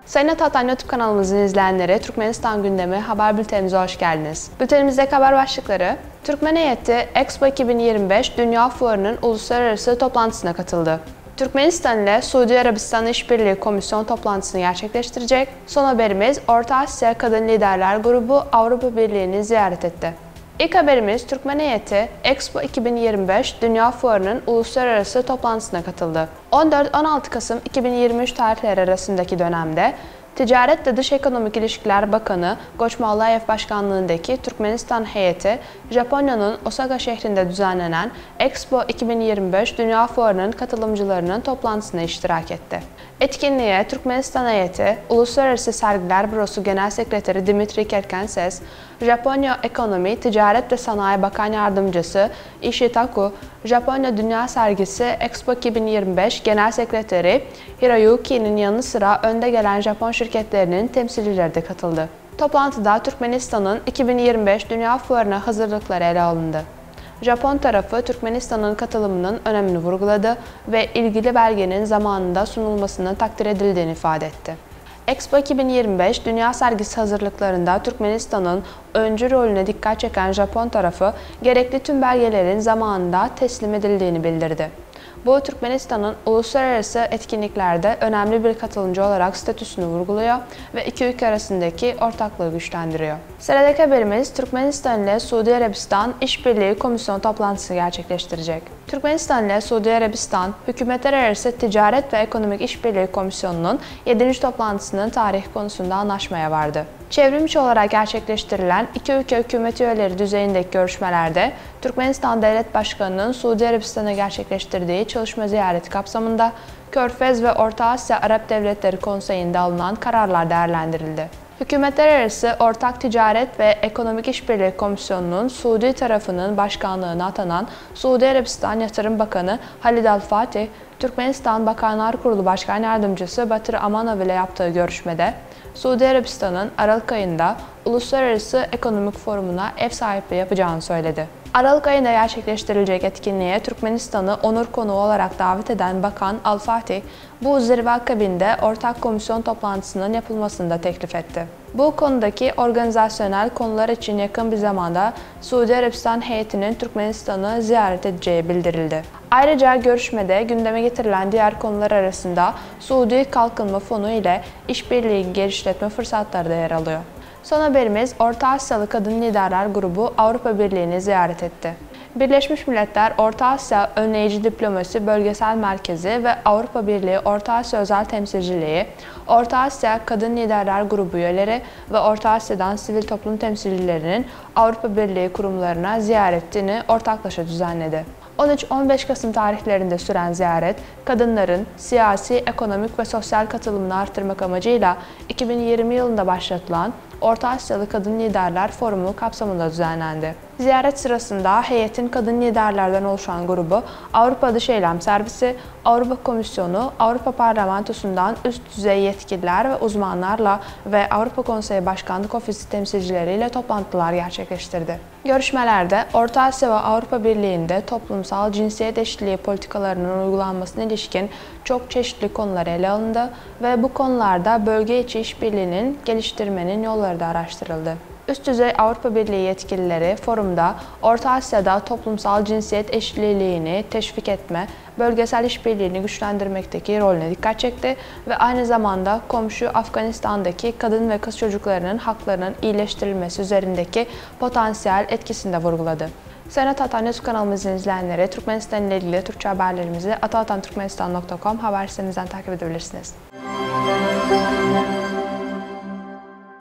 Sayın Atatan YouTube kanalımızın izleyenleri, Türkmenistan gündemi haber bültenimize hoş geldiniz. Bültenimizdeki haber başlıkları: Türkmen heyeti Expo 2025 Dünya Fuarı'nın uluslararası toplantısına katıldı. Türkmenistan ile Suudi Arabistan İşbirliği Komisyon toplantısını gerçekleştirecek. Son haberimiz, Orta Asya Kadın Liderler Grubu Avrupa Birliği'ni ziyaret etti. İlk haberimiz, Türkmen heyeti Expo 2025 Dünya Fuarı'nın uluslararası toplantısına katıldı. 14-16 Kasım 2023 tarihleri arasındaki dönemde Ticaret ve Dış Ekonomik İlişkiler Bakanı Göçmen Allayev başkanlığındaki Türkmenistan heyeti, Japonya'nın Osaka şehrinde düzenlenen Expo 2025 Dünya Fuarı'nın katılımcılarının toplantısına iştirak etti. Etkinliğe Türkmenistan heyeti, Uluslararası Sergiler Bürosu Genel Sekreteri Dimitri Kerkenses, Japonya Ekonomi, Ticaret ve Sanayi Bakan Yardımcısı Ishitaku, Japonya Dünya Sergisi Expo 2025 Genel Sekreteri Hiroyuki'nin yanı sıra önde gelen Japon şirketlerinin temsilcileri de katıldı. Toplantıda Türkmenistan'ın 2025 Dünya Fuarı'na hazırlıkları ele alındı. Japon tarafı Türkmenistan'ın katılımının önemini vurguladı ve ilgili belgenin zamanında sunulmasının takdir edildiğini ifade etti. Expo 2025 Dünya Sergisi hazırlıklarında Türkmenistan'ın öncü rolüne dikkat çeken Japon tarafı, gerekli tüm belgelerin zamanında teslim edildiğini bildirdi. Bu, Türkmenistan'ın uluslararası etkinliklerde önemli bir katılımcı olarak statüsünü vurguluyor ve iki ülke arasındaki ortaklığı güçlendiriyor. Sıradaki haberimiz, Türkmenistan ile Suudi Arabistan İşbirliği Komisyon toplantısı gerçekleştirecek. Türkmenistan ile Suudi Arabistan Hükümetler Arası Ticaret ve Ekonomik İşbirliği Komisyonu'nun 7. toplantısının tarihi konusunda anlaşmaya vardı. Çevrimiçi olarak gerçekleştirilen iki ülke hükümet üyeleri düzeyindeki görüşmelerde Türkmenistan Devlet Başkanı'nın Suudi Arabistan'a gerçekleştirdiği çalışma ziyareti kapsamında Körfez ve Orta Asya Arap Devletleri Konseyi'nde alınan kararlar değerlendirildi. Hükümetler Arası Ortak Ticaret ve Ekonomik İşbirliği Komisyonu'nun Suudi tarafının başkanlığına atanan Suudi Arabistan Yatırım Bakanı Halid Al-Fatih, Türkmenistan Bakanlar Kurulu Başkan Yardımcısı Batır Amanov ile yaptığı görüşmede, Suudi Arabistan'ın Aralık ayında Uluslararası Ekonomik Forumu'na ev sahipliği yapacağını söyledi. Aralık ayında gerçekleştirilecek etkinliğe Türkmenistan'ı onur konuğu olarak davet eden Bakan Al-Fatih, bu zirve akabinde ortak komisyon toplantısının yapılmasını da teklif etti. Bu konudaki organizasyonel konular için yakın bir zamanda Suudi Arabistan heyetinin Türkmenistan'ı ziyaret edeceği bildirildi. Ayrıca görüşmede gündeme getirilen diğer konular arasında Suudi Kalkınma Fonu ile işbirliği genişletme fırsatları da yer alıyor. Son haberimiz, Orta Asyalı Kadın Liderler Grubu Avrupa Birliği'ni ziyaret etti. Birleşmiş Milletler Orta Asya Önleyici Diplomasi Bölgesel Merkezi ve Avrupa Birliği Orta Asya Özel Temsilciliği, Orta Asya Kadın Liderler Grubu üyeleri ve Orta Asya'dan sivil toplum temsilcilerinin Avrupa Birliği kurumlarına ziyaretini ortaklaşa düzenledi. 13-15 Kasım tarihlerinde süren ziyaret, kadınların siyasi, ekonomik ve sosyal katılımını artırmak amacıyla 2020 yılında başlatılan Orta Asyalı Kadın Liderler Forumu kapsamında düzenlendi. Ziyaret sırasında heyetin kadın liderlerden oluşan grubu, Avrupa Dış Eylem Servisi, Avrupa Komisyonu, Avrupa Parlamentosu'ndan üst düzey yetkililer ve uzmanlarla ve Avrupa Konseyi Başkanlık Ofisi temsilcileriyle toplantılar gerçekleştirdi. Görüşmelerde Orta Asya ve Avrupa Birliği'nde toplumsal cinsiyet eşitliği politikalarının uygulanmasına ilişkin çok çeşitli konular ele alındı ve bu konularda bölge içi işbirliğinin geliştirmenin yolları da araştırıldı. Üst düzey Avrupa Birliği yetkilileri forumda Orta Asya'da toplumsal cinsiyet eşitliğini teşvik etme, bölgesel işbirliğini güçlendirmekteki rolüne dikkat çekti ve aynı zamanda komşu Afganistan'daki kadın ve kız çocuklarının haklarının iyileştirilmesi üzerindeki potansiyel etkisini de vurguladı. Sayın Atatan YouTube kanalımızın izleyenleri, Türkmenistan ile ilgili Türkçe haberlerimizi atatanturkmenistan.com haber sitemizden takip edebilirsiniz.